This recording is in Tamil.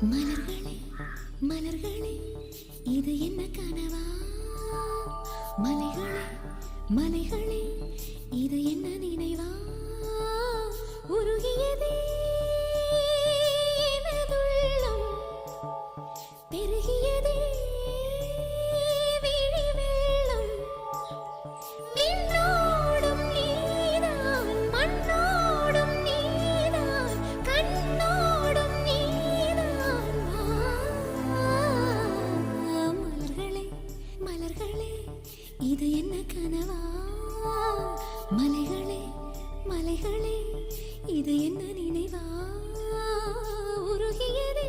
மலர்களே மலர்களே இது என்ன கனவா? மலைகளே மலைகளே இது என்ன நினைவா? உருகியதே எனதுள்ளம், பெருகியதே விழி வெள்ளம். விண்ணோடும் நீதான், மண்ணோடும் நீதான், கண்ணோடும் நீதான். மலர்களே மலர்களே இது என்ன கனவா? மலைகளே மலைகளே இது என்ன நினைவா? உருகியதே